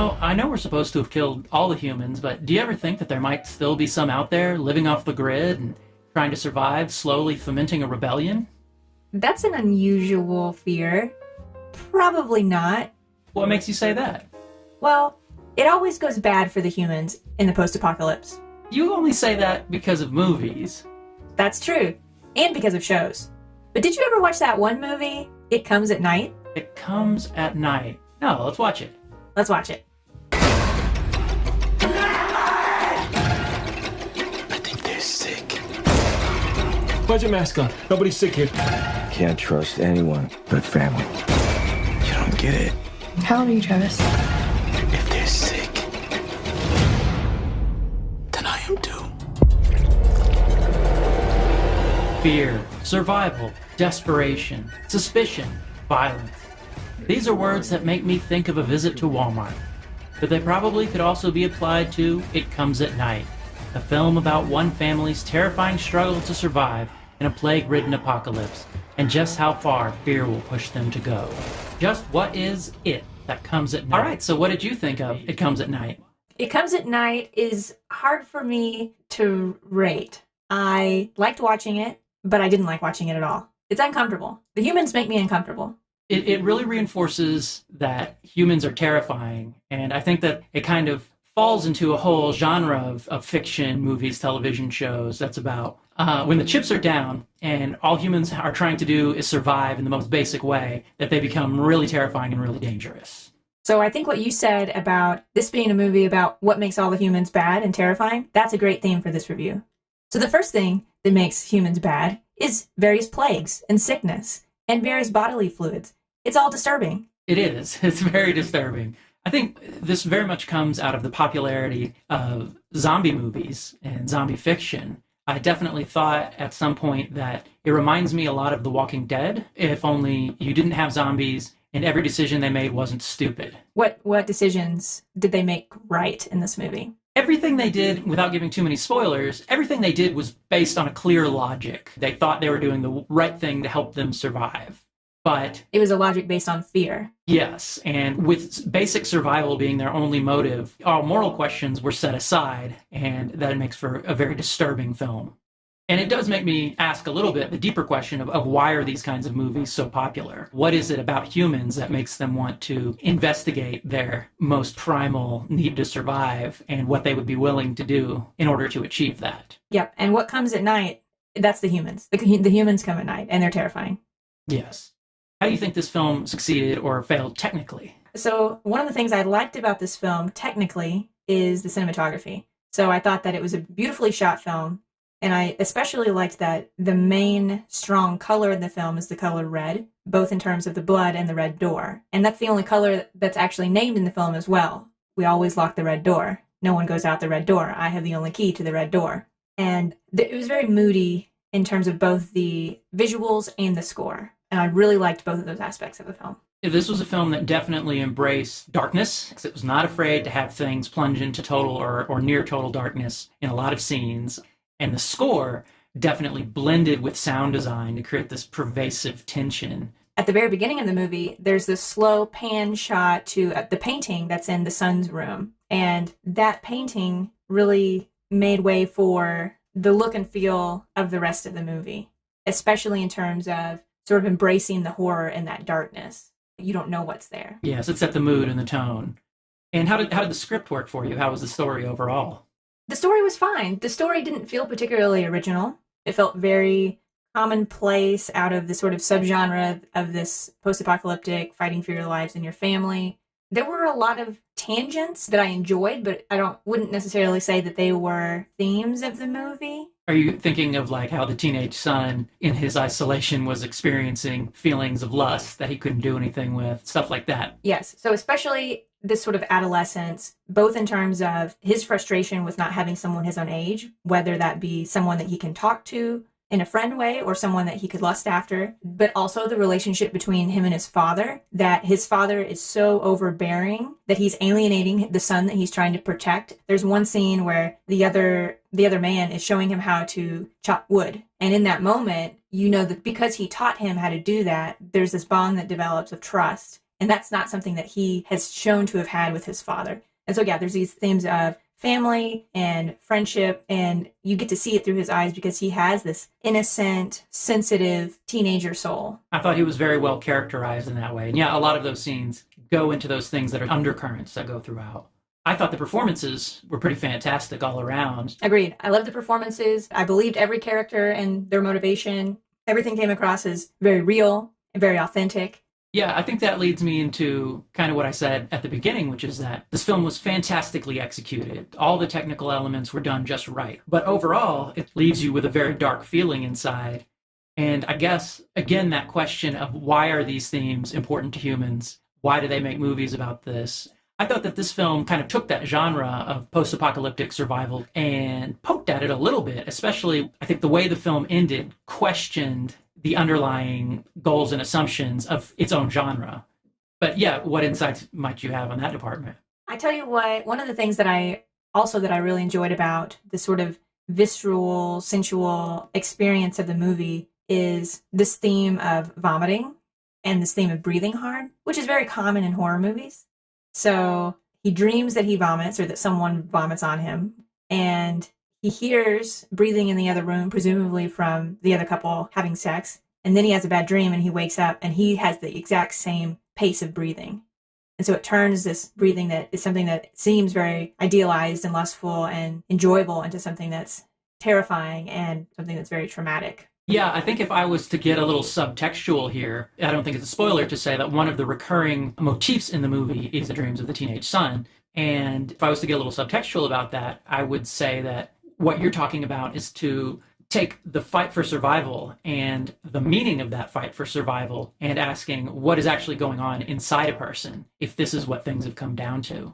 So, I know we're supposed to have killed all the humans, but do you ever think that there might still be some out there living off the grid and trying to survive, slowly fomenting a rebellion? That's an unusual fear. Probably not. What makes you say that? Well, it always goes bad for the humans in the post-apocalypse. You only say that because of movies. That's true. And because of shows. But did you ever watch that one movie, It Comes at Night? It Comes at Night. No, let's watch it. Let's watch it. I think they're sick. Why's your mask on? Nobody's sick here. Can't trust anyone but family. You don't get it. How old are you, Travis? If they're sick, then I am too. Fear, survival, desperation, suspicion, violence. These are words that make me think of a visit to Walmart. But they probably could also be applied to It Comes at Night, a film about one family's terrifying struggle to survive in a plague-ridden apocalypse, and just how far fear will push them to go. Just what is it that comes at night? All right, so what did you think of It Comes at Night? It Comes at Night is hard for me to rate. I liked watching it, but I didn't like watching it at all. It's uncomfortable. The humans make me uncomfortable. It really reinforces that humans are terrifying, and I think that it kind of falls into a whole genre of fiction, movies, television shows that's about when the chips are down and all humans are trying to do is survive in the most basic way, that they become really terrifying and really dangerous. So I think what you said about this being a movie about what makes all the humans bad and terrifying, that's a great theme for this review. So the first thing that makes humans bad is various plagues and sickness and various bodily fluids. It's all disturbing. It is. It's very disturbing. I think this very much comes out of the popularity of zombie movies and zombie fiction. I definitely thought at some point that it reminds me a lot of The Walking Dead, if only you didn't have zombies and every decision they made wasn't stupid. What decisions did they make right in this movie? Everything they did, without giving too many spoilers, everything they did was based on a clear logic. They thought they were doing the right thing to help them survive. But it was a logic based on fear. Yes, and with basic survival being their only motive, all moral questions were set aside, and that makes for a very disturbing film. And it does make me ask a little bit the deeper question of why are these kinds of movies so popular? What is it about humans that makes them want to investigate their most primal need to survive and what they would be willing to do in order to achieve that? Yep, and what comes at night, that's the humans. The humans come at night, and they're terrifying. Yes. How do you think this film succeeded or failed technically? So one of the things I liked about this film technically is the cinematography. So I thought that it was a beautifully shot film, and I especially liked that the main strong color in the film is the color red, both in terms of the blood and the red door. And that's the only color that's actually named in the film as well. We always lock the red door. No one goes out the red door. I have the only key to the red door. And it was very moody in terms of both the visuals and the score. And I really liked both of those aspects of the film. This was a film that definitely embraced darkness. It was not afraid to have things plunge into total or near total darkness in a lot of scenes. And the score definitely blended with sound design to create this pervasive tension. At the very beginning of the movie, there's this slow pan shot to the painting that's in the son's room. And that painting really made way for the look and feel of the rest of the movie, especially in terms of sort of embracing the horror and that darkness. You don't know what's there. Yes, it set the mood and the tone. And how did the script work for you? How was the story overall? The story was fine. The story didn't feel particularly original. It felt very commonplace out of the sort of subgenre of this post-apocalyptic fighting for your lives and your family. There were a lot of tangents that I enjoyed, but I wouldn't necessarily say that they were themes of the movie. Are you thinking of like how the teenage son in his isolation was experiencing feelings of lust that he couldn't do anything with, stuff like that? Yes. So especially this sort of adolescence, both in terms of his frustration with not having someone his own age, whether that be someone that he can talk to in a friend way or someone that he could lust after, but also the relationship between him and his father, that his father is so overbearing that he's alienating the son that he's trying to protect. There's one scene where the other man is showing him how to chop wood. And in that moment, you know that because he taught him how to do that, there's this bond that develops of trust. And that's not something that he has shown to have had with his father. And so, yeah, there's these themes of family and friendship, and you get to see it through his eyes because he has this innocent, sensitive teenager soul. I thought he was very well characterized in that way. And yeah, a lot of those scenes go into those things that are undercurrents that go throughout. I thought the performances were pretty fantastic all around. Agreed. I loved the performances. I believed every character and their motivation. Everything came across as very real and very authentic. Yeah, I think that leads me into kind of what I said at the beginning, which is that this film was fantastically executed. All the technical elements were done just right. But overall, it leaves you with a very dark feeling inside. And I guess, again, that question of why are these themes important to humans? Why do they make movies about this? I thought that this film kind of took that genre of post-apocalyptic survival and poked at it a little bit, especially I think the way the film ended questioned the underlying goals and assumptions of its own genre. But yeah, what insights might you have on that department? I tell you what, one of the things that I really enjoyed about the sort of visceral, sensual experience of the movie is this theme of vomiting and this theme of breathing hard, which is very common in horror movies. So he dreams that he vomits or that someone vomits on him, and he hears breathing in the other room, presumably from the other couple having sex. And then he has a bad dream and he wakes up and he has the exact same pace of breathing. And so it turns this breathing that is something that seems very idealized and lustful and enjoyable into something that's terrifying and something that's very traumatic. Yeah, I think if I was to get a little subtextual here, I don't think it's a spoiler to say that one of the recurring motifs in the movie is the dreams of the teenage son. And if I was to get a little subtextual about that, I would say that what you're talking about is to take the fight for survival and the meaning of that fight for survival and asking what is actually going on inside a person if this is what things have come down to.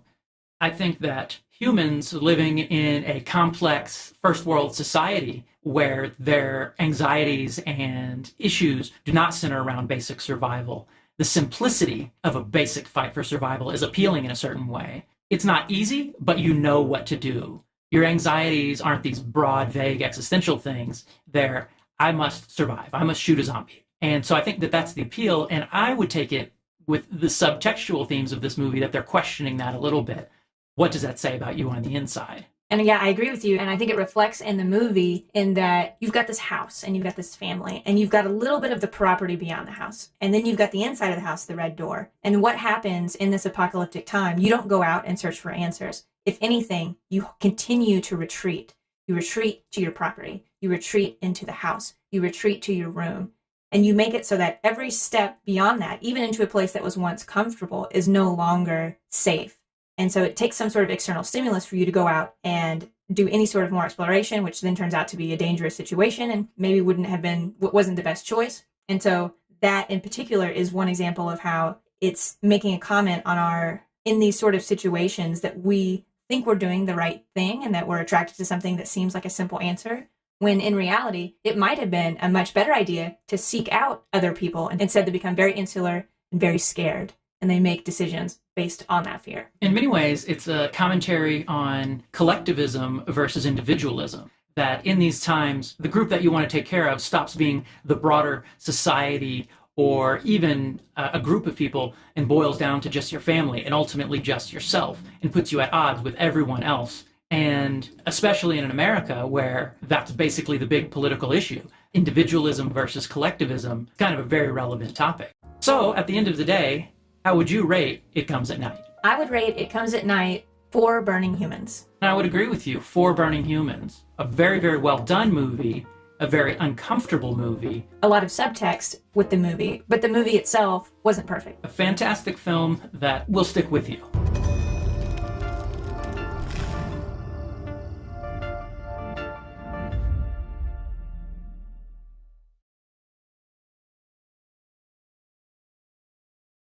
I think that humans living in a complex first world society where their anxieties and issues do not center around basic survival, the simplicity of a basic fight for survival is appealing in a certain way. It's not easy, but you know what to do. Your anxieties aren't these broad, vague existential things. They're, I must survive. I must shoot a zombie. And so I think that that's the appeal. And I would take it with the subtextual themes of this movie that they're questioning that a little bit. What does that say about you on the inside? And yeah, I agree with you. And I think it reflects in the movie in that you've got this house and you've got this family and you've got a little bit of the property beyond the house. And then you've got the inside of the house, the red door. And what happens in this apocalyptic time? You don't go out and search for answers. If anything, you continue to retreat. You retreat to your property. You retreat into the house. You retreat to your room. And you make it so that every step beyond that, even into a place that was once comfortable, is no longer safe. And so it takes some sort of external stimulus for you to go out and do any sort of more exploration, which then turns out to be a dangerous situation and maybe wasn't the best choice. And so that in particular is one example of how it's making a comment on in these sort of situations that we think we're doing the right thing and that we're attracted to something that seems like a simple answer, when in reality, it might have been a much better idea to seek out other people and instead they become very insular and very scared. And they make decisions based on that fear. In many ways, it's a commentary on collectivism versus individualism. That in these times, the group that you want to take care of stops being the broader society or even a group of people and boils down to just your family and ultimately just yourself and puts you at odds with everyone else. And especially in America, where that's basically the big political issue, individualism versus collectivism, kind of a very relevant topic. So at the end of the day, how would you rate It Comes at Night? I would rate It Comes at Night 4 burning humans. And I would agree with you, 4 burning humans. A very, very well done movie, a very uncomfortable movie. A lot of subtext with the movie, but the movie itself wasn't perfect. A fantastic film that will stick with you.